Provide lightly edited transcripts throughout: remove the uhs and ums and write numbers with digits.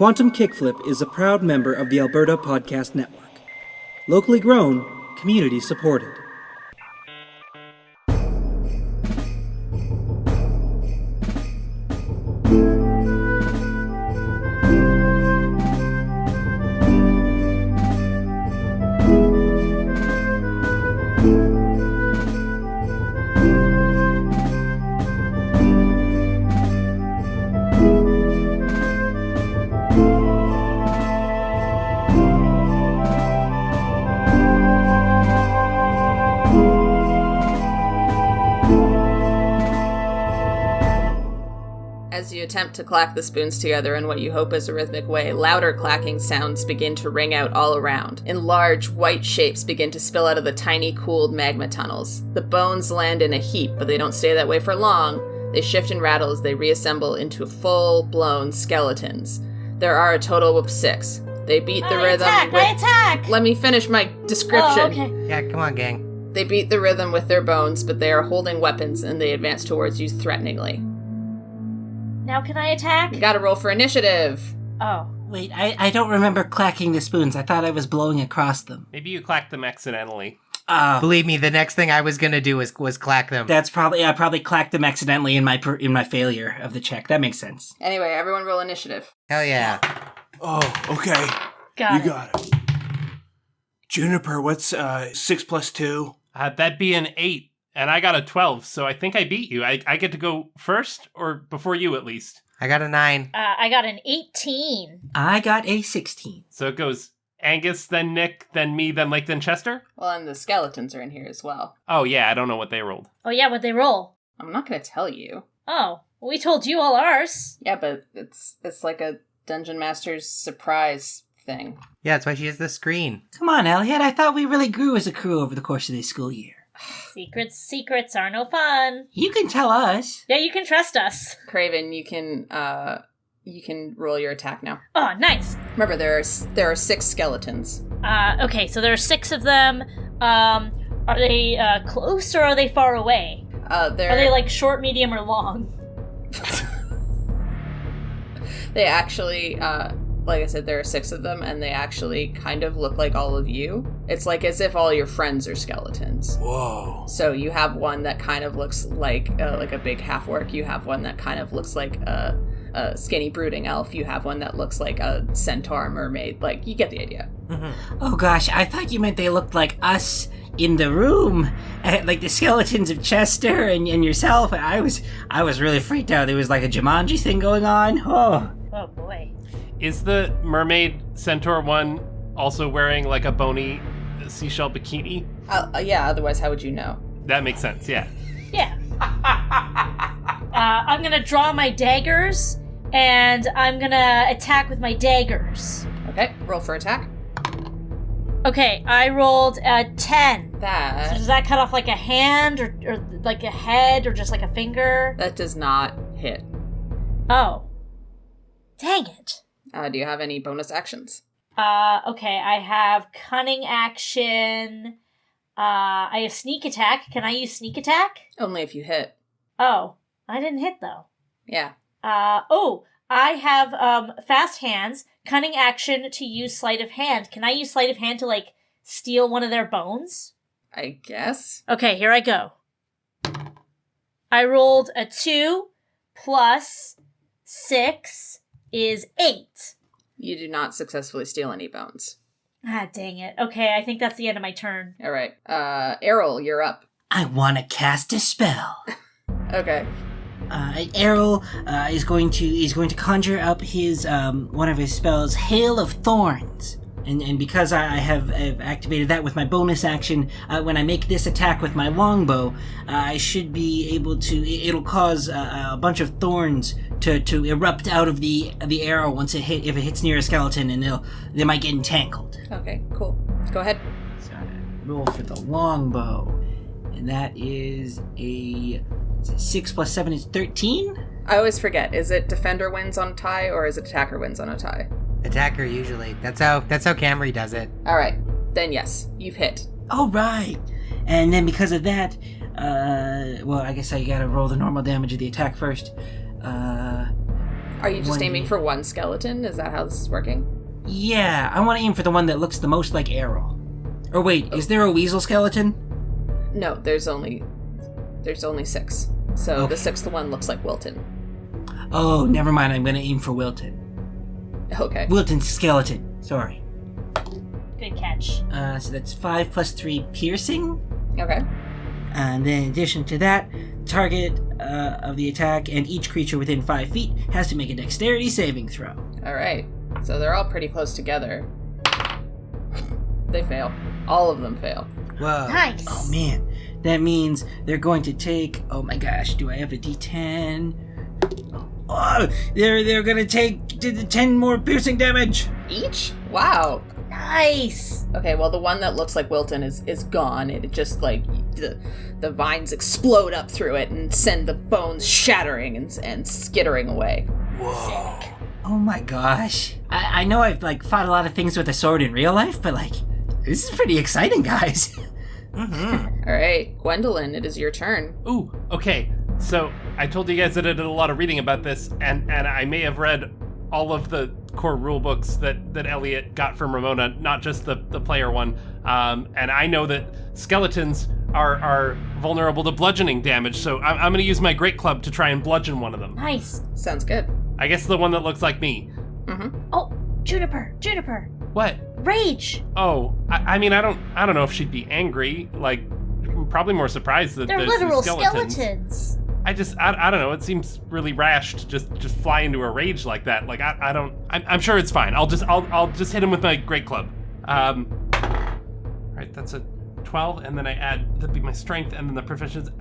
Quantum Kickflip is a proud member of the Alberta Podcast Network. Locally grown, community supported. As you attempt to clack the spoons together in what you hope is a rhythmic way, louder clacking sounds begin to ring out all around, and large, white shapes begin to spill out of the tiny, cooled magma tunnels. The bones land in a heap, but they don't stay that way for long. They shift and rattle as they reassemble into full-blown skeletons. There are a total of 6. They beat the rhythm I attack! Let me finish my description. Oh, okay. Yeah, come on, gang. They beat the rhythm with their bones, but they are holding weapons, and they advance towards you threateningly. Now can I attack? You gotta roll for initiative. Oh. Wait, I don't remember clacking the spoons. I thought I was blowing across them. Maybe you clacked them accidentally. Believe me, the next thing I was gonna do was clack them. That's probably, I probably clacked them accidentally in my failure of the check. That makes sense. Anyway, everyone roll initiative. Hell yeah. Oh, okay. Got it. Juniper, what's 6 plus 2? That'd be an 8, and I got a 12, so I think I beat you. I get to go first, or before you at least. I got a 9. I got an 18. I got a 16. So it goes Angus, then Nick, then me, then Lake, then Chester? Well, and the skeletons are in here as well. Oh yeah, I don't know what they rolled. Oh yeah, what'd they roll? I'm not gonna tell you. Oh, well, we told you all ours. Yeah, but it's like a Dungeon Master's surprise thing. Yeah, that's why she has the screen. Come on, Elliott. I thought we really grew as a crew over the course of this school year. Secrets are no fun. You can tell us. Yeah, you can trust us. Craven, you can roll your attack now. Oh, nice. Remember, there are 6 skeletons. Okay, so there are 6 of them. Are they close or are they far away? Are they like short, medium, or long? They actually, like I said, there are 6 of them, and they actually kind of look like all of you. It's like as if all your friends are skeletons. Whoa. So you have one that kind of looks like a big half-orc. You have one that kind of looks like a skinny brooding elf. You have one that looks like a centaur mermaid. Like, you get the idea. Mm-hmm. Oh gosh, I thought you meant they looked like us in the room, like the skeletons of Chester and yourself. I was really freaked out. There was like a Jumanji thing going on. Oh boy. Is the mermaid centaur one also wearing like a bony seashell bikini? Yeah, otherwise how would you know? That makes sense, yeah. Yeah. I'm gonna draw my daggers, and I'm gonna attack with my daggers. Okay, roll for attack. Okay, I rolled a 10. So That does that cut off like a hand, or like a head, or just like a finger? does not hit. Oh. Dang it. Do you have any bonus actions? Okay, I have cunning action. I have sneak attack. Can I use sneak attack? Only if you hit. Oh, I didn't hit though. Yeah. I have fast hands, cunning action to use sleight of hand. Can I use sleight of hand to like steal one of their bones? I guess. Okay, here I go. I rolled a 2 plus 6 is 8. You do not successfully steal any bones. Ah, dang it. Okay, I think that's the end of my turn. All right. Errol, you're up. I want to cast a spell. Okay. Errol is going to conjure up his one of his spells, Hail of Thorns, and because I have activated that with my bonus action, when I make this attack with my longbow, I should be able to. It'll cause a bunch of thorns to erupt out of the arrow once if it hits near a skeleton, and they might get entangled. Okay. Cool. Go ahead. So I roll for the longbow, and that is a 6 plus 7 is 13. I always forget. Is it defender wins on a tie, or is it attacker wins on a tie? Attacker usually. That's how Camry does it. All right. Then yes, you've hit. All right. And then because of that, well, I guess I gotta roll the normal damage of the attack first. Are you just One aiming hit. for one skeleton? Is that how this is working? Yeah, I want to aim for the one that looks the most like Errol. Or wait, is there a weasel skeleton? No, there's only 6. So Okay. the 6th one looks like Wilton. Oh, never mind. I'm going to aim for Wilton. Okay. Wilton's skeleton. Sorry. Good catch. So that's 5 plus 3 piercing. Okay. And then in addition to that, target of the attack and each creature within 5 feet has to make a dexterity saving throw. All right. So they're all pretty close together. They fail. All of them fail. Whoa. Nice. Oh man, that means they're going to take. Oh my gosh, do I have a D10? Oh, they're going to take 10 more piercing damage. Each? Wow. Nice. Okay, well, the one that looks like Wilton is gone. It just, like, the vines explode up through it and send the bones shattering and skittering away. Whoa. Oh my gosh. I know I've like fought a lot of things with a sword in real life, but like, this is pretty exciting, guys. Mm-hmm. All right, Gwendolyn, it is your turn. Ooh, okay. So I told you guys that I did a lot of reading about this, and I may have read all of the core rule books that Elliott got from Ramona, not just the player one. And I know that skeletons are vulnerable to bludgeoning damage, so I'm going to use my great club to try and bludgeon one of them. Nice. Sounds good. I guess the one that looks like me. Mm-hmm. Oh, Juniper. What? Rage. Oh, I mean, I don't know if she'd be angry. Like, probably more surprised that They're there's literal these skeletons. skeletons. I don't know. It seems really rash to just fly into a rage like that. Like I'm sure it's fine. I'll just hit him with my great club. Right, that's a 12, and then I add that'd be my strength, and then the proficiency.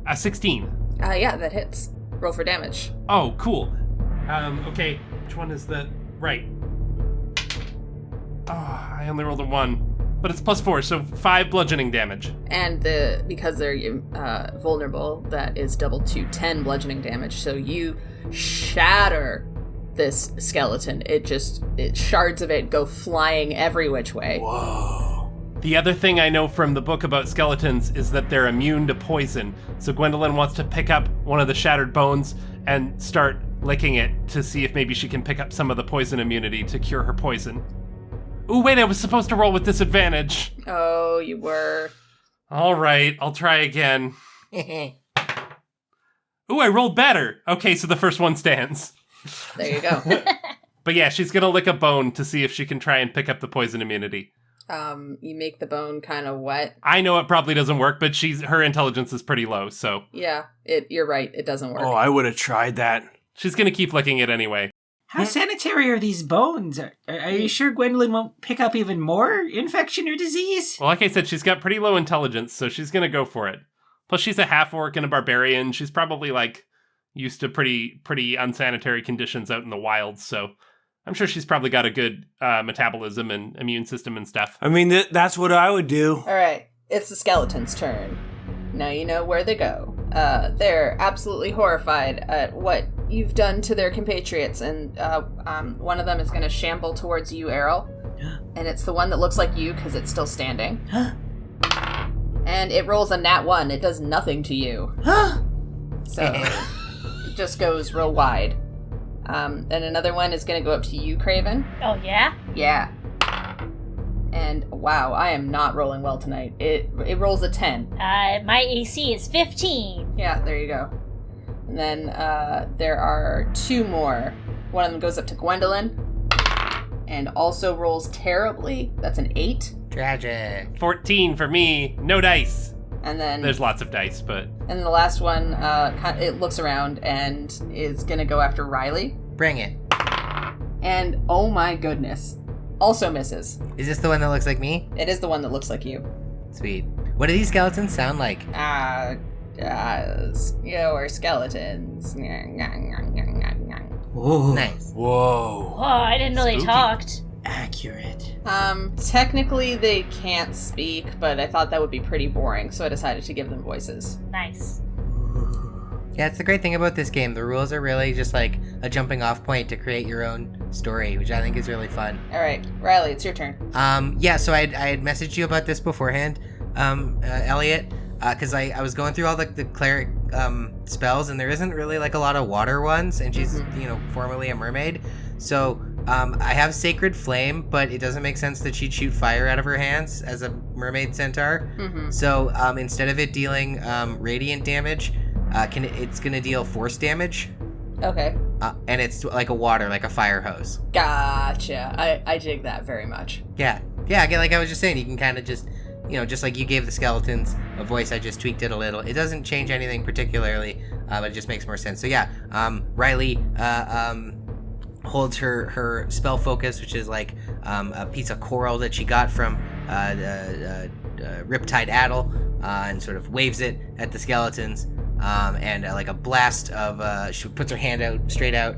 A 16. Yeah, that hits. Roll for damage. Oh, cool. Okay, which one is the right? Oh, I only rolled a 1, but it's +4, so 5 bludgeoning damage. And because they're vulnerable, that is doubled to 10 bludgeoning damage. So you shatter this skeleton. Shards of it go flying every which way. Whoa. The other thing I know from the book about skeletons is that they're immune to poison. So Gwendolyn wants to pick up one of the shattered bones and start licking it to see if maybe she can pick up some of the poison immunity to cure her poison. Ooh, wait, I was supposed to roll with disadvantage. Oh, you were. All right, I'll try again. Ooh, I rolled better. Okay, so the first one stands. There you go. But yeah, she's gonna lick a bone to see if she can try and pick up the poison immunity. You make the bone kind of wet. I know it probably doesn't work, but her intelligence is pretty low, so Yeah, you're right. It doesn't work. Oh, I would have tried that. she's gonna keep licking it anyway. How sanitary are these bones? Are you sure Gwendolyn won't pick up even more infection or disease? Well, like I said, she's got pretty low intelligence, so she's gonna go for it. Plus, she's a half-orc and a barbarian. She's probably, like, used to pretty unsanitary conditions out in the wild, so I'm sure she's probably got a good metabolism and immune system and stuff. I mean, that's what I would do. All right, it's the skeleton's turn. Now you know where they go. They're absolutely horrified at what you've done to their compatriots, and one of them is going to shamble towards you, Errol. And it's the one that looks like you because it's still standing. And it rolls a nat 1. It does nothing to you. So it just goes real wide. And another one is going to go up to you, Craven. Oh, yeah? Yeah. And wow, I am not rolling well tonight. It rolls a 10. My AC is 15. Yeah, there you go. And then there are 2 more. One of them goes up to Gwendolyn and also rolls terribly. That's an 8. Tragic. 14 for me. No dice. And then There's lots of dice, but and the last one, it looks around and is gonna go after Riley. Bring it. And oh my goodness, also misses. Is this the one that looks like me? It is the one that looks like you. Sweet. What do these skeletons sound like? You're skeletons. Whoa. Nice. Whoa. Oh, I didn't know they Spooky. talked. Accurate. Technically they can't speak, but I thought that would be pretty boring, so I decided to give them voices. Nice. Yeah, it's the great thing about this game. The rules are really just like a jumping off point to create your own story, which I think is really fun. All right, Riley, it's your turn. Yeah, so I had messaged you about this beforehand, Elliott. because I was going through all the cleric spells, and there isn't really like a lot of water ones, and she's formerly a mermaid, so I have Sacred Flame, but it doesn't make sense that she'd shoot fire out of her hands as a mermaid centaur. So instead of it dealing radiant damage, it's gonna deal force damage. Okay. And it's like a water, like a fire hose. Gotcha. I dig that very much. Yeah. Again, like I was just saying, you can kind of just, just like you gave the skeletons a voice, I just tweaked it a little. It doesn't change anything particularly, but it just makes more sense. So yeah, Riley holds her spell focus, which is like a piece of coral that she got from Riptide Addle, and sort of waves it at the skeletons. And like a blast of, she puts her hand out, straight out,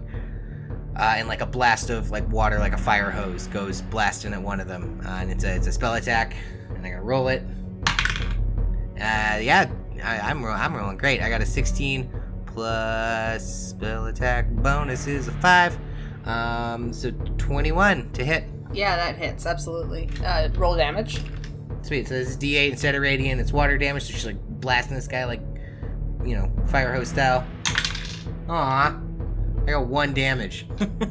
and like a blast of like water, like a fire hose, goes blasting at one of them. And it's a spell attack, and I'm gonna roll it. I'm rolling great. I got a 16 plus spell attack bonus is a 5. So 21 to hit. Yeah, that hits, absolutely. Roll damage. Sweet, so this is D8 instead of radiant, it's water damage, so she's like blasting this guy like, fire hose style. Aw, I got 1 damage.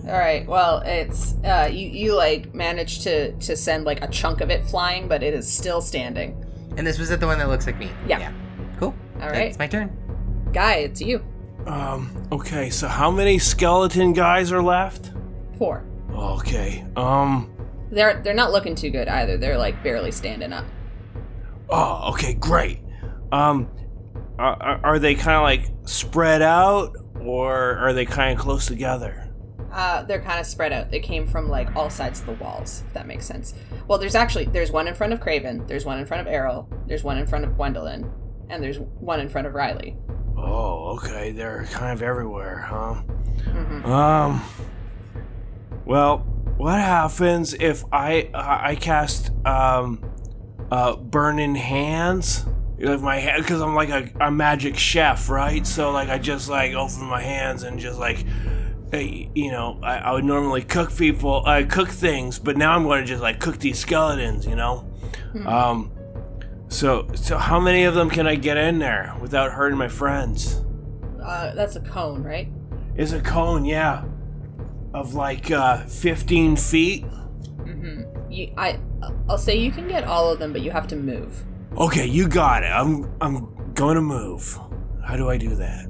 Alright, well, it's, you like, managed to send, like, a chunk of it flying, but it is still standing. And this was the one that looks like me? Yeah. Cool. Alright. It's my turn. Guy, it's you. Okay, so how many skeleton guys are left? 4. Okay, They're not looking too good either. They're, like, barely standing up. Oh, okay, great. Are they kind of like spread out, or are they kind of close together? They're kind of spread out. They came from like all sides of the walls, if that makes sense. Well, there's one in front of Craven, there's one in front of Errol, there's one in front of Gwendolyn, and there's one in front of Riley. Oh, okay, they're kind of everywhere, huh? Well, what happens if I cast Burning Hands? Like my hand, because I'm like a magic chef, right? So like I just like open my hands and just like, I would normally cook things, but now I'm going to just like cook these skeletons, So how many of them can I get in there without hurting my friends? That's a cone, right? It's a cone, yeah, of like 15 feet. I'll say you can get all of them, but you have to move. Okay, you got it. I'm going to move. How do I do that?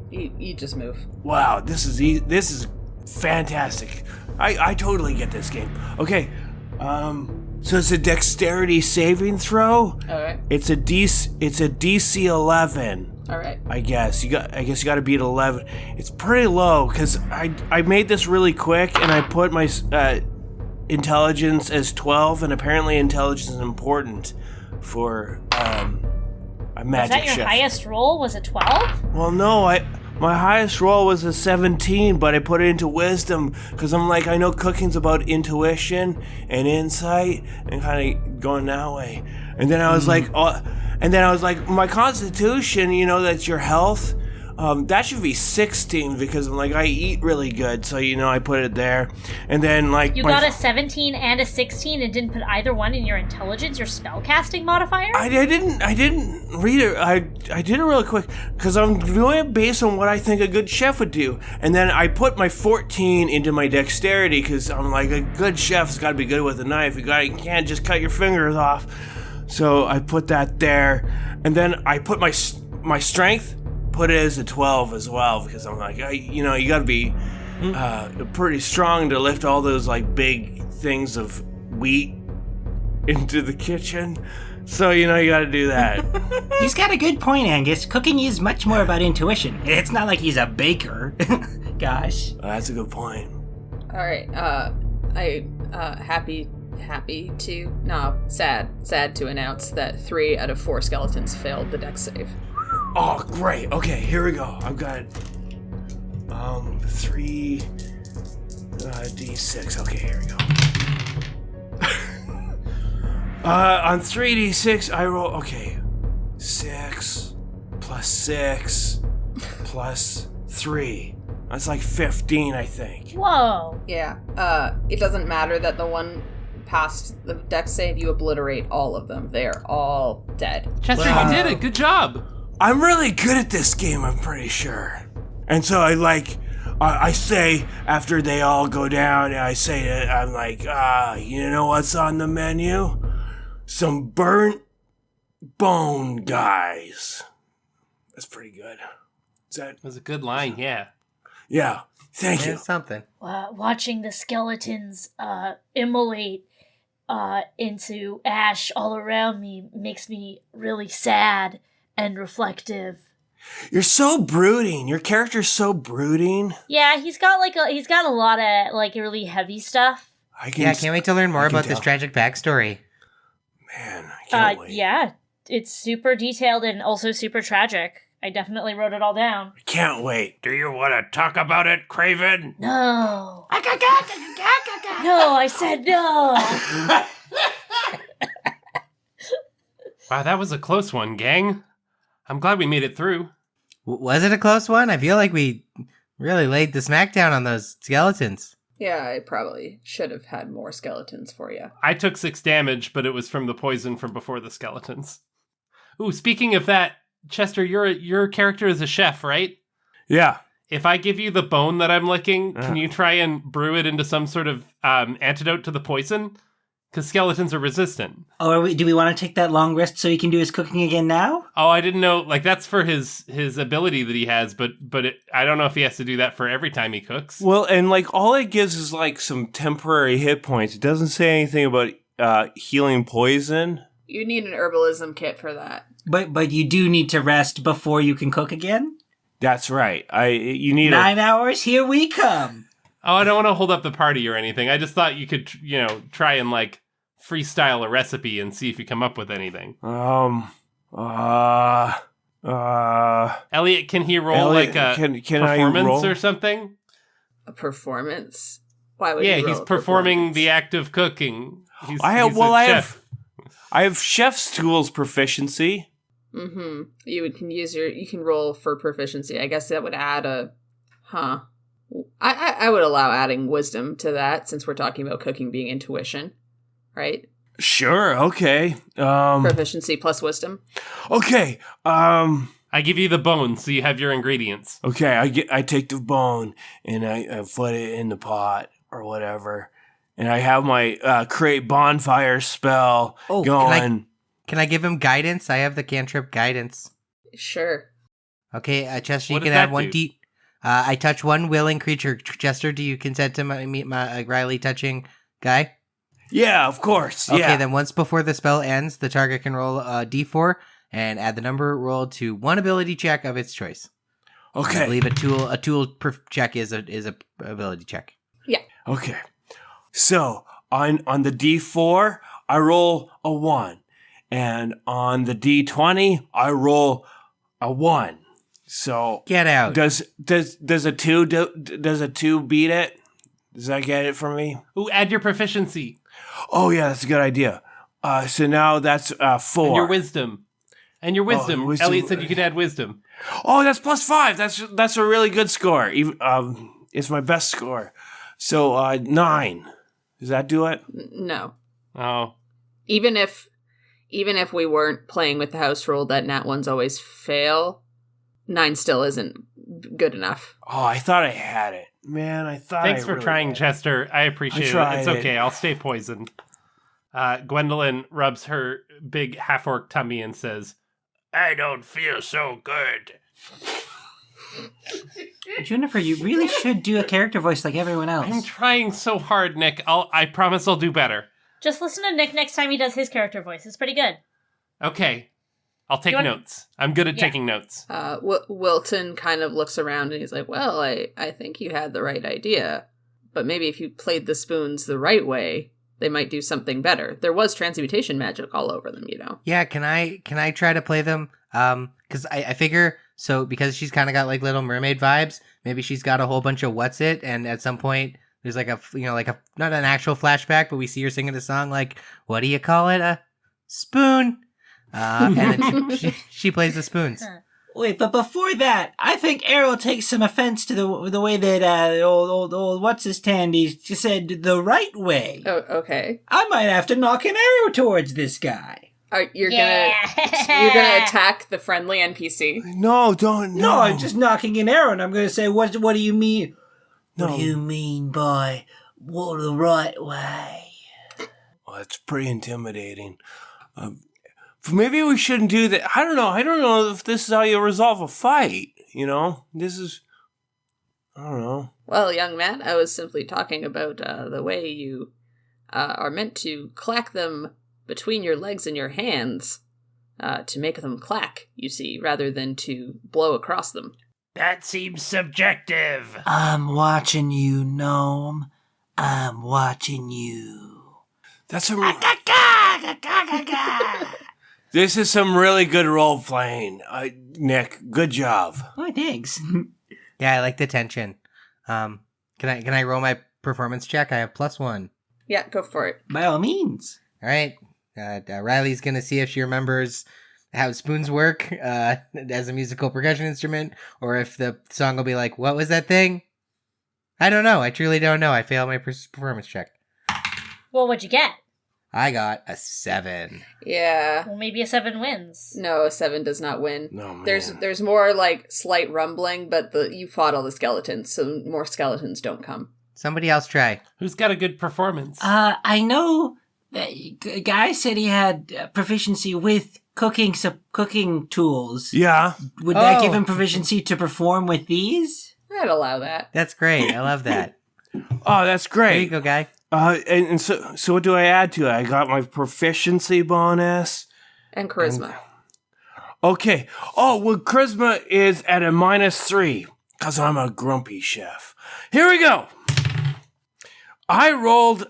You just move. Wow, this is fantastic. I totally get this game. Okay, so it's a dexterity saving throw. All right. It's a DC 11. All right. I guess you got to beat 11. It's pretty low because I made this really quick and I put my intelligence as 12, and apparently intelligence is important for a magic Was that your chef. highest roll? Was it 12? Well, no, my highest roll was a 17, but I put it into wisdom because I'm like, I know cooking's about intuition and insight and kind of going that way. And then I was like, my constitution, that's your health. That should be 16 because I'm like, I eat really good, so I put it there. And then like you got a 17 and a 16 and didn't put either one in your intelligence or spellcasting modifier? I didn't read it. I did it really quick because I'm doing it based on what I think a good chef would do. And then I put my 14 into my dexterity because I'm like, a good chef's got to be good with a knife. You can't just cut your fingers off. So I put that there, and then I put my strength. Put it as a 12 as well because I'm like, you got to be pretty strong to lift all those like big things of wheat into the kitchen. So you got to do that. He's got a good point, Angus. Cooking is much more about intuition. It's not like he's a baker. Gosh. That's a good point. All right. Sad to announce that 3 out of 4 skeletons failed the dex save. Oh, great. Okay, here we go. I've got 3 D6. Okay, here we go. On 3d6, I roll. Okay, 6 plus 6 plus 3. That's like 15, I think. Whoa. Yeah. It doesn't matter that the one past the dex save, you obliterate all of them. They are all dead. Chester, you did it. Good job. I'm really good at this game, I'm pretty sure. And so I say, after they all go down, I'm like, you know what's on the menu? Some burnt bone guys. That's pretty good. That was a good line, yeah. Yeah, thank you. Something. Watching the skeletons immolate into ash all around me makes me really sad and reflective. You're so brooding. Your character's so brooding. Yeah, he's got a lot of like really heavy stuff. I can't wait to learn more about this tragic backstory. Man, I can't wait. Yeah, it's super detailed and also super tragic. I definitely wrote it all down. I can't wait. Do you want to talk about it, Craven? No. No, I said no. Wow, that was a close one, gang. I'm glad we made it through. Was it a close one? I feel like we really laid the smackdown on those skeletons. Yeah, I probably should have had more skeletons for you. I took 6 damage, but it was from the poison from before the skeletons. Ooh, speaking of that, Chester, your character is a chef, right? Yeah. If I give you the bone that I'm licking, can you try and brew it into some sort of antidote to the poison? Because skeletons are resistant. Oh, do we want to take that long rest so he can do his cooking again now? Oh, I didn't know. Like, that's for his ability that he has, but I don't know if he has to do that for every time he cooks. Well, and like all it gives is like some temporary hit points. It doesn't say anything about healing poison. You need an herbalism kit for that. But you do need to rest before you can cook again? That's right. You need 9 hours, here we come. Oh, I don't want to hold up the party or anything. I just thought you could, try and like freestyle a recipe and see if you come up with anything. Elliott, can he roll like a performance or something? A performance? Why would he roll he's a performing the act of cooking. I have chef's tools proficiency. Mm-hmm. You can roll for proficiency. I guess that would add I would allow adding wisdom to that since we're talking about cooking being intuition, right? Sure, okay. Proficiency plus wisdom. Okay. I give you the bone so you have your ingredients. Okay, I take the bone and I put it in the pot or whatever. And I have my create bonfire spell going. Can I give him guidance? I have the cantrip guidance. Sure. Okay, Chester, you can add 1d. I touch one willing creature. Chester, do you consent to my Riley touching guy? Yeah, of course. Okay, yeah. Then once before the spell ends, the target can roll a d4 and add the number rolled to one ability check of its choice. Okay. I believe a tool check is a ability check. Yeah. Okay. So on the d4, I roll a 1. And on the d20, I roll a 1. So get out. Does a 2 beat it? Does that get it for me? Ooh, add your proficiency. Oh yeah, that's a good idea. So now that's 4. And your wisdom. Elliott said you could add wisdom. Oh, that's +5. That's a really good score. It's my best score. So 9. Does that do it? No. Oh. Even if we weren't playing with the house rule that nat ones always fail, 9 still isn't good enough. Oh, I thought I had it. Man, I thought Thanks for trying, Chester. I appreciate it. It's okay. I'll stay poisoned. Gwendolyn rubs her big half-orc tummy and says, I don't feel so good. Juniper, you really should do a character voice like everyone else. I'm trying so hard, Nick. I promise I'll do better. Just listen to Nick next time he does his character voice. It's pretty good. Okay. I'll take notes. I'm good at taking notes. Wilton kind of looks around and he's like, well, I think you had the right idea. But maybe if you played the spoons the right way, they might do something better. There was transmutation magic all over them, Yeah, can I try to play them? Because I figure, so because she's kind of got like Little Mermaid vibes, maybe she's got a whole bunch of what's it, and at some point there's like a not an actual flashback, but we see her singing a song like, what do you call it? A spoon. And then she plays the spoons. Wait, but before that, I think Errol takes some offense to the way that old what's-his-tandy just said the right way. Oh, okay. I might have to knock an arrow towards this guy. You're gonna attack the friendly NPC? No, don't. No, I'm just knocking an arrow, and I'm going to say, what do you mean? No. What do you mean by the right way? Well, that's pretty intimidating. Maybe we shouldn't do that. I don't know if this is how you resolve a fight. You know, I don't know. Well, young man, I was simply talking about the way you are meant to clack them between your legs and your hands to make them clack, you see, rather than to blow across them. That seems subjective. I'm watching you, gnome. I'm watching you. That's This is some really good role playing, Nick. Good job. Oh, thanks. Yeah, I like the tension. Can I roll my performance check? I have +1. Yeah, go for it. By all means. All right. Riley's gonna see if she remembers how spoons work as a musical percussion instrument, or if the song will be like, "What was that thing?" I don't know. I truly don't know. I failed my performance check. Well, what'd you get? I got a 7. Yeah. Well, maybe a 7 wins. No, a 7 does not win. No, man. There's more like slight rumbling, but you fought all the skeletons, so more skeletons don't come. Somebody else try. Who's got a good performance? I know that a guy said he had proficiency with cooking tools. Yeah. Would that give him proficiency to perform with these? I'd allow that. That's great. I love that. Oh, that's There you great. go, guy. And so what do I add to it? I got my proficiency bonus. And charisma. Okay. Oh, well, charisma is at a -3 because I'm a grumpy chef. Here we go. I rolled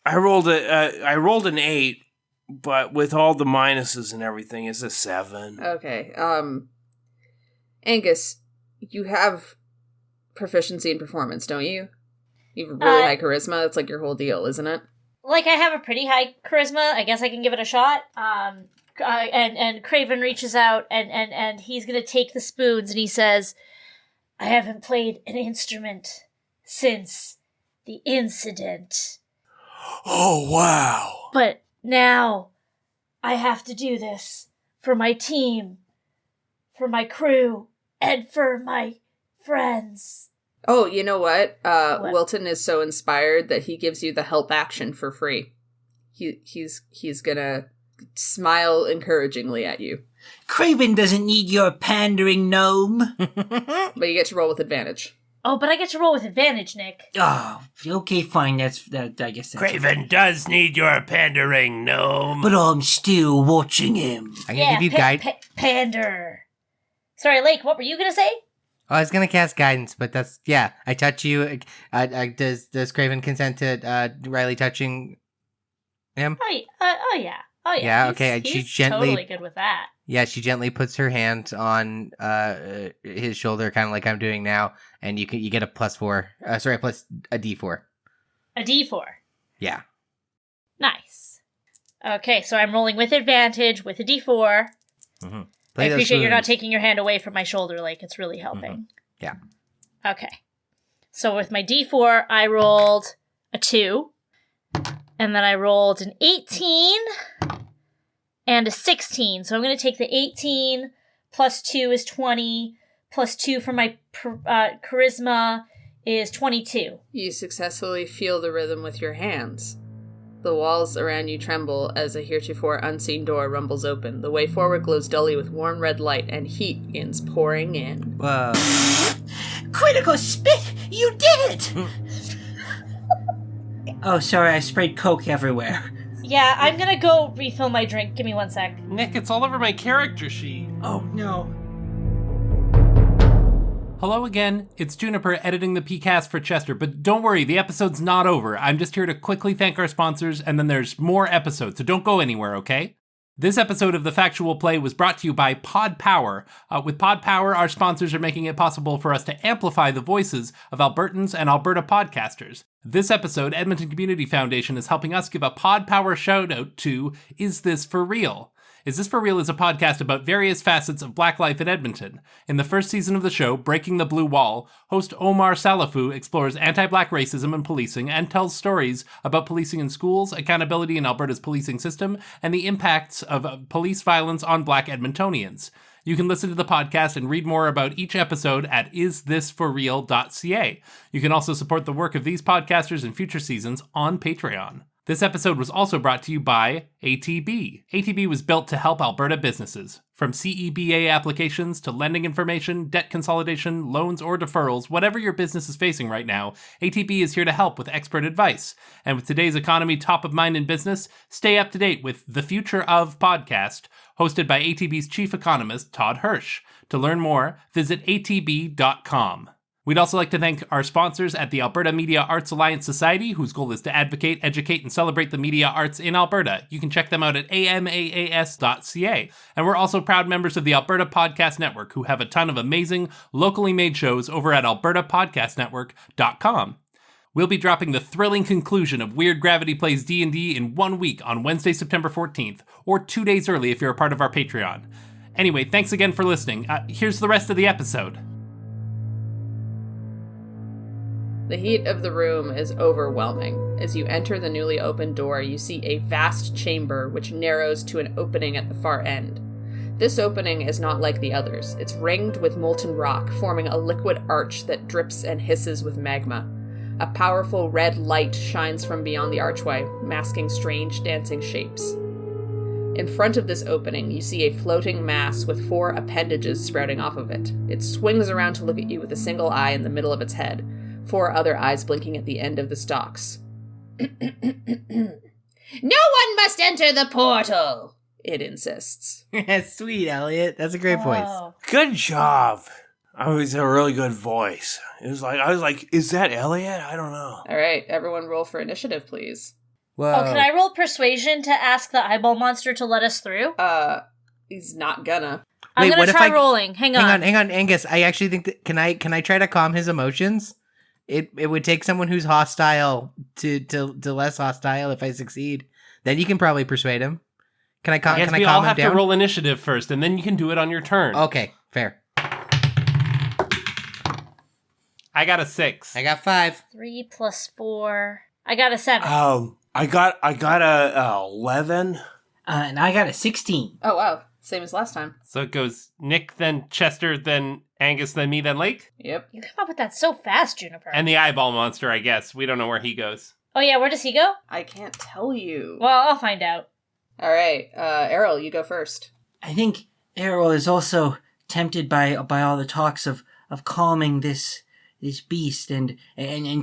an 8, but with all the minuses and everything, it's a 7. Okay. Angus, you have proficiency in performance, don't you? You have really high charisma. That's like your whole deal, isn't it? Like, I have a pretty high charisma. I guess I can give it a shot. And Craven reaches out, and he's gonna take the spoons, and he says, I haven't played an instrument since the incident. Oh, wow. But now I have to do this for my team, for my crew, and for my friends. Oh, you know what? What? Wilton is so inspired that he gives you the help action for free. He's gonna smile encouragingly at you. Craven doesn't need your pandering gnome. But you get to roll with advantage. Oh, but I get to roll with advantage, Nick. Oh, okay, fine. I guess that's... Craven does need your pandering, gnome. But I'm still watching him. I'm gonna give you guide. Pander. Sorry, Lake, what were you gonna say? Oh, I was gonna cast guidance, but that's I touch you. Does Craven consent to Riley touching him? Oh yeah. Yeah, okay, He's she gently- totally good with that. Yeah, she gently puts her hand on his shoulder, kind of like I'm doing now, and you get a +4. Plus a D4. A D4. Yeah. Nice. Okay, so I'm rolling with advantage with a D4. Mm-hmm. I appreciate you're not taking your hand away from my shoulder, like it's really helping. Mm-hmm. Yeah. Okay. So with my D4, I rolled a 2. And then I rolled an 18 and a 16. So I'm going to take the 18 plus 2 is 20, plus 2 for my charisma is 22. You successfully feel the rhythm with your hands. The walls around you tremble as a heretofore unseen door rumbles open. The way forward glows dully with warm red light, and heat begins pouring in. Whoa. Critical spit! You did it! Oh, sorry, I sprayed Coke everywhere. Yeah, I'm going to go refill my drink. Give me 1 sec. Nick, it's all over my character sheet. Oh, no. Hello again, it's Juniper editing the PCast for Chester, but don't worry, the episode's not over. I'm just here to quickly thank our sponsors, and then there's more episodes, so don't go anywhere, okay? This episode of The Factual Play was brought to you by Pod Power. With Pod Power, our sponsors are making it possible for us to amplify the voices of Albertans and Alberta podcasters. This episode, Edmonton Community Foundation is helping us give a Pod Power shout-out to Is This For Real? Is This For Real is a podcast about various facets of Black life in Edmonton. In the first season of the show, Breaking the Blue Wall, host Omar Salafu explores anti-Black racism and policing and tells stories about policing in schools, accountability in Alberta's policing system, and the impacts of police violence on Black Edmontonians. You can listen to the podcast and read more about each episode at isthisforreal.ca. You can also support the work of these podcasters in future seasons on Patreon. This episode was also brought to you by ATB. ATB was built to help Alberta businesses. From CEBA applications to lending information, debt consolidation, loans, or deferrals, whatever your business is facing right now, ATB is here to help with expert advice. And with today's economy top of mind in business, stay up to date with The Future of Podcast, hosted by ATB's chief economist, Todd Hirsch. To learn more, visit atb.com. We'd also like to thank our sponsors at the Alberta Media Arts Alliance Society, whose goal is to advocate, educate, and celebrate the media arts in Alberta. You can check them out at amaas.ca. And we're also proud members of the Alberta Podcast Network, who have a ton of amazing, locally made shows over at albertapodcastnetwork.com. We'll be dropping the thrilling conclusion of Weird Gravity Plays D&D in 1 week on Wednesday, September 14th, or 2 days early if you're a part of our Patreon. Anyway, thanks again for listening. Here's the rest of the episode. The heat of the room is overwhelming. As you enter the newly opened door, you see a vast chamber which narrows to an opening at the far end. This opening is not like the others. It's ringed with molten rock, forming a liquid arch that drips and hisses with magma. A powerful red light shines from beyond the archway, masking strange dancing shapes. In front of this opening, you see a floating mass with 4 appendages sprouting off of it. It swings around to look at you with a single eye in the middle of its head. 4 other eyes blinking at the end of the stalks. No one must enter the portal, it insists. Sweet, Elliott. That's a great voice. Whoa. Good job. I was a really good voice. I was like, is that Elliott? I don't know. All right, everyone roll for initiative, please. Whoa. Oh, can I roll persuasion to ask the eyeball monster to let us through? He's not gonna. I'm Wait, gonna what if try I- rolling. Hang on. Hang on, Angus. I actually think that can I try to calm his emotions? It would take someone who's hostile to less hostile if I succeed. Then you can probably persuade him. Can I calm Yes, can we I all calm him have down? to roll initiative first, and then you can do it on your turn. Okay, fair. I got a 6. I got 5. 3 plus 4. I got a 7. I got a 11. And I got a 16. Oh, wow. Same as last time. So it goes Nick, then Chester, then Angus, then me, then Lake. Yep. You came up with that so fast, Juniper. And the eyeball monster, I guess. We don't know where he goes. Oh yeah, where does he go? I can't tell you. Well, I'll find out. All right, Errol, you go first. I think Errol is also tempted by all the talks of calming this beast and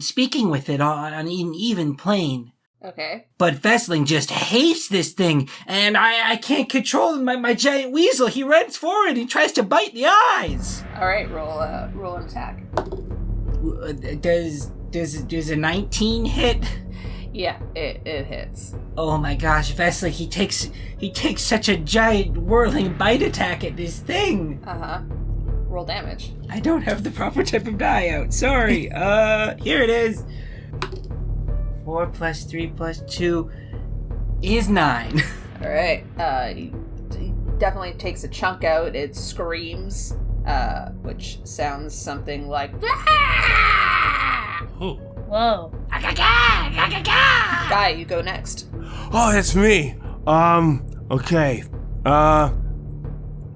speaking with it on an even plane. Okay. But Vesling just hates this thing, and I can't control my giant weasel. He runs forward, he tries to bite the eyes. All right, roll an attack. Does a 19 hit? Yeah, it hits. Oh my gosh, Vesling, he takes such a giant whirling bite attack at this thing. Uh-huh. Roll damage. I don't have the proper type of die out. Sorry. Here it is. 4 plus 3 plus 2 is 9. All right. He definitely takes a chunk out. It screams, which sounds something like. Ooh. Whoa. Guy, you go next. Oh, that's me. Okay.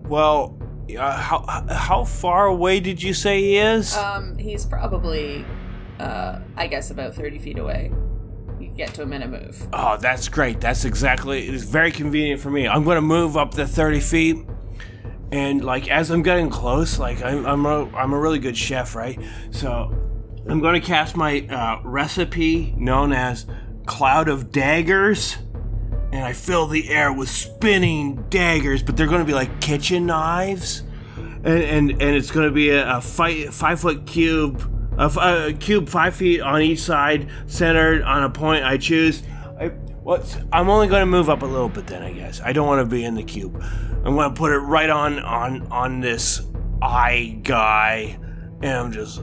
Well, how far away did you say he is? He's probably, I guess about 30 feet away. You can get to him in a move. Oh, that's great. It's very convenient for me. I'm gonna move up the 30 feet, and like as I'm getting close, like I'm a really good chef, right? So I'm gonna cast my recipe known as Cloud of Daggers, and I fill the air with spinning daggers, but they're gonna be like kitchen knives, and it's gonna be a 5-foot cube. A cube 5 feet on each side, centered on a point I choose. I'm only going to move up a little bit then, I guess. I don't want to be in the cube. I'm going to put it right on this eye guy, and I'm just,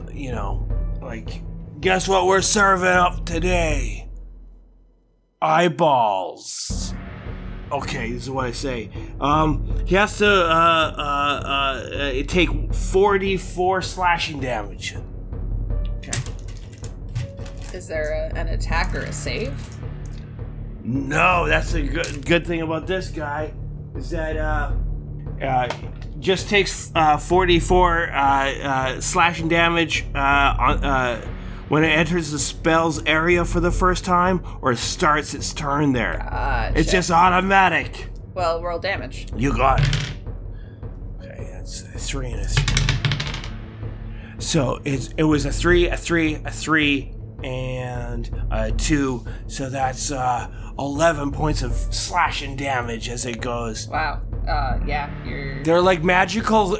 like, guess what we're serving up today? Eyeballs. Okay, this is what I say. He has to take 44 slashing damage. Okay. Is there an attack or a save? No, that's a good thing about this guy is that just takes 44 slashing damage when it enters the spell's area for the first time or starts its turn there. Gotcha. It's just automatic. Well, roll damage. You got it. Okay, that's a 3 and a 3. So it was a 3, a 3, a 3, and a 2. So that's 11 points of slashing damage as it goes. Wow. Yeah, They're like magical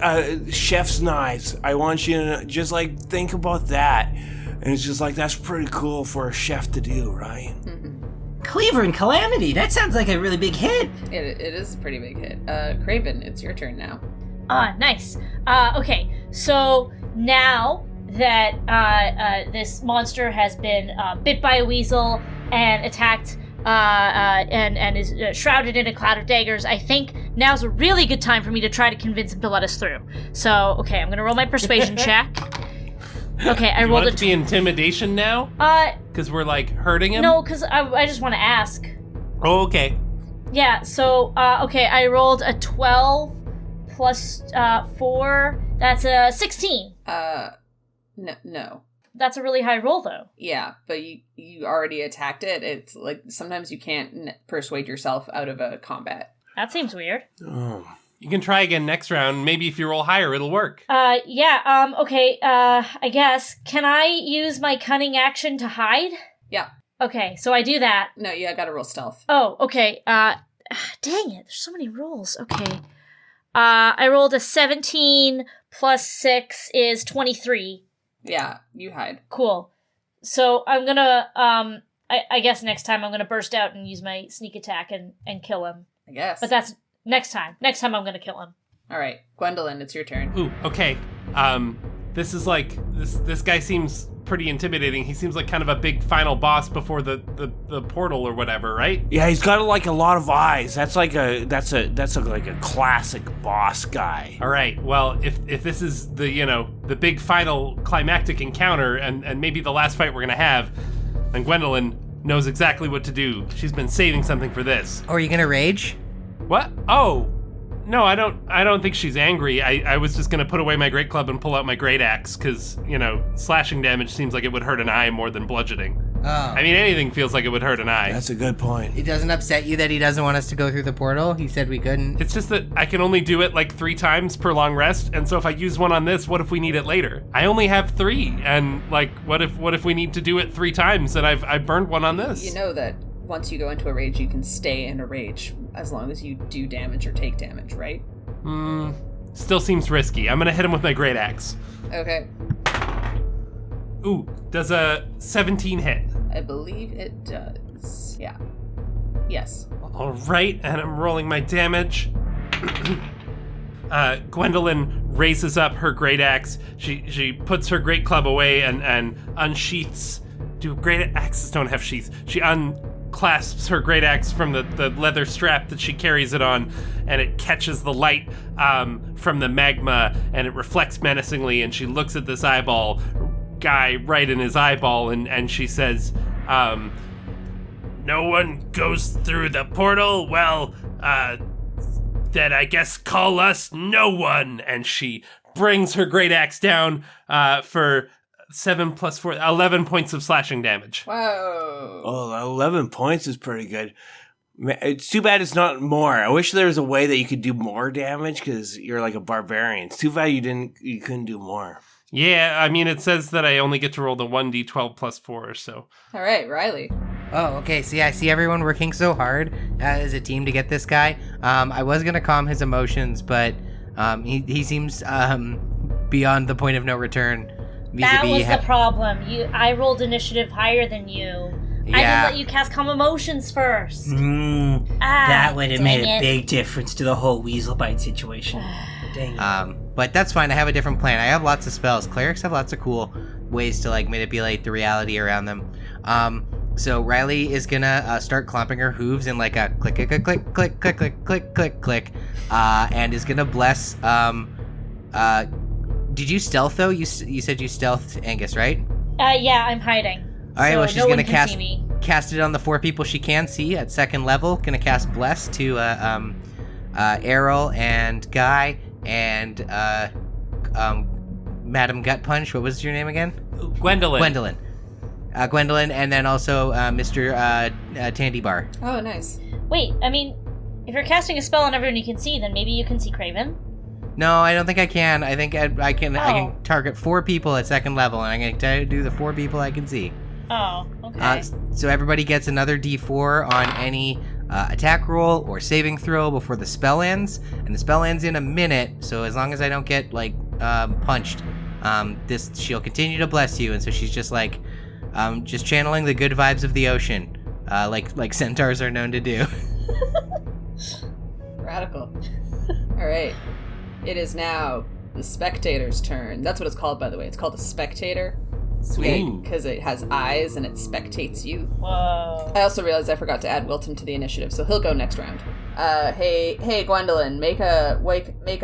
chef's knives. I want you to just like think about that. And it's just like, that's pretty cool for a chef to do, right? Mm-hmm. Cleaver and Calamity. That sounds like a really big hit. It is a pretty big hit. Craven, it's your turn now. Nice. Okay, so now that this monster has been bit by a weasel and attacked and is shrouded in a cloud of daggers, I think now's a really good time for me to try to convince him to let us through. So, okay, I'm gonna roll my persuasion check. Okay, I rolled it to be intimidation now? Because we're like hurting him? No, because I just want to ask. Oh, okay. Yeah, so, okay, I rolled a 12 plus 4. That's a 16. No. That's a really high roll, though. Yeah, but you already attacked it. It's like sometimes you can't persuade yourself out of a combat. That seems weird. Oh. You can try again next round. Maybe if you roll higher, it'll work. Yeah, okay, I guess. Can I use my cunning action to hide? Yeah. Okay, so I do that. No, I gotta roll stealth. Oh, okay, dang it, there's so many rolls. Okay. I rolled a 17 plus 6 is 23. Yeah, you hide. Cool. So I'm gonna, I guess next time I'm gonna burst out and use my sneak attack and kill him. I guess. But that's next time. Next time I'm gonna kill him. All right, Gwendolyn, it's your turn. Ooh, okay. This is like, this guy seems pretty intimidating. He seems like kind of a big final boss before the portal or whatever, right? Yeah, he's got like a lot of eyes. That's like a classic boss guy. All right. Well, if this is the big final climactic encounter and maybe the last fight we're gonna have, then Gwendolyn knows exactly what to do. She's been saving something for this. Or are you gonna rage? What? Oh. No, I don't think she's angry. I was just gonna put away my great club and pull out my great axe, because, slashing damage seems like it would hurt an eye more than bludgeoning. Oh. I mean, anything feels like it would hurt an eye. That's a good point. It doesn't upset you that he doesn't want us to go through the portal? He said we couldn't. It's just that I can only do it like 3 times per long rest, and so if I use one on this, what if we need it later? I only have 3, and like, what if we need to do it 3 times and I've burned one on this? You know that once you go into a rage, you can stay in a rage as long as you do damage or take damage, right? Still seems risky. I'm gonna hit him with my great axe. Okay. Ooh, does a 17 hit? I believe it does. Yeah. Yes. All right, and I'm rolling my damage. Gwendolyn raises up her great axe. She puts her great club away and unsheaths. Do great axes don't have sheaths? She unclasps her great axe from the leather strap that she carries it on, and it catches the light from the magma, and it reflects menacingly, and she looks at this eyeball guy right in his eyeball, and she says, No one goes through the portal? Well, then I guess call us no one. and she brings her great axe down for 7 plus 4, 11 points of slashing damage. Whoa. Oh, 11 points is pretty good. It's too bad it's not more. I wish there was a way that you could do more damage because you're like a barbarian. It's too bad you couldn't do more. Yeah, I mean, it says that I only get to roll the 1d12 plus 4, so. All right, Riley. Oh, okay. See, I see everyone working so hard as a team to get this guy. I was going to calm his emotions, but he seems beyond the point of no return. That was the problem. I rolled initiative higher than you. Yeah. I didn't let you cast calm emotions first. That would have made dang a it. big difference to the whole weasel bite situation. Dang it. But that's fine. I have a different plan. I have lots of spells. Clerics have lots of cool ways to like manipulate the reality around them. So Riley is gonna start clomping her hooves in like a click, click, click, click, click, click, click, click, click, click, and is gonna bless. Did you stealth though? You said you stealthed Angus, right? Yeah, I'm hiding. All right. So Well, she's no one gonna can see me. cast it on the 4 people she can see at second level. Gonna cast bless to Errol and Guy and Madam Gut Punch. What was your name again? Gwendolyn. Gwendolyn, and then also Mr. Tandy Bar. Oh, nice. Wait, I mean, if you're casting a spell on everyone you can see, then maybe you can see Craven? No, I don't think I can. I think I can. I Oh. can target 4 people at second level, and I'm going to do the 4 people I can see. Oh, okay. So everybody gets another D4 on any attack roll or saving throw before the spell ends, and the spell ends in a minute. So as long as I don't get punched, she'll continue to bless you, and so she's just just channeling the good vibes of the ocean, like centaurs are known to do. Radical. All right. It is now the spectator's turn. That's what it's called, by the way. It's called a spectator. Sweet. Because it has eyes and it spectates you. Whoa. I also realized I forgot to add Wilton to the initiative, so he'll go next round. Hey, Gwendolyn, make a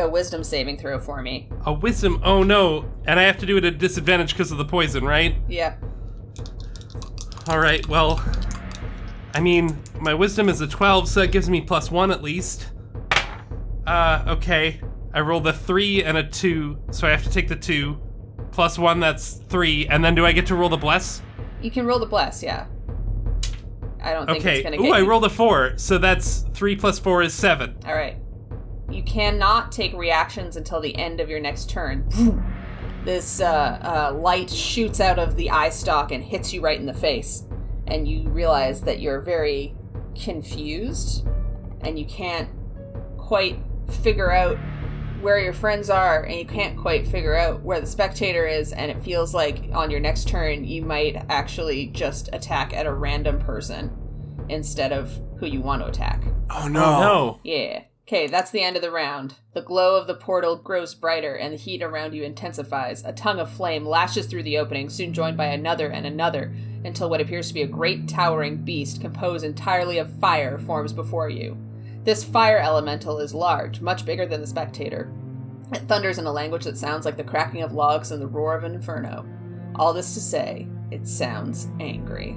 wisdom saving throw for me. A wisdom? Oh no. And I have to do it at disadvantage because of the poison, right? Yep. Alright, well, I mean, my wisdom is a 12, so that gives me +1 at least. Okay. I rolled a 3 and a 2, so I have to take the 2. +1, that's 3, and then do I get to roll the bless? You can roll the bless, yeah. I don't think Okay. it's gonna Ooh, get I you. rolled a 4, so that's 3 + 4 is 7. All right. You cannot take reactions until the end of your next turn. This light shoots out of the eye stalk and hits you right in the face. And you realize that you're very confused and you can't quite figure out where your friends are, and you can't quite figure out where the spectator is, and it feels like on your next turn you might actually just attack at a random person instead of who you want to attack. Oh no. Oh no. Yeah. Okay, that's the end of the round. The glow of the portal grows brighter, and the heat around you intensifies. A tongue of flame lashes through the opening, soon joined by another and another, until what appears to be a great towering beast composed entirely of fire forms before you. This fire elemental is large, much bigger than the spectator. It thunders in a language that sounds like the cracking of logs and the roar of an inferno. All this to say, it sounds angry.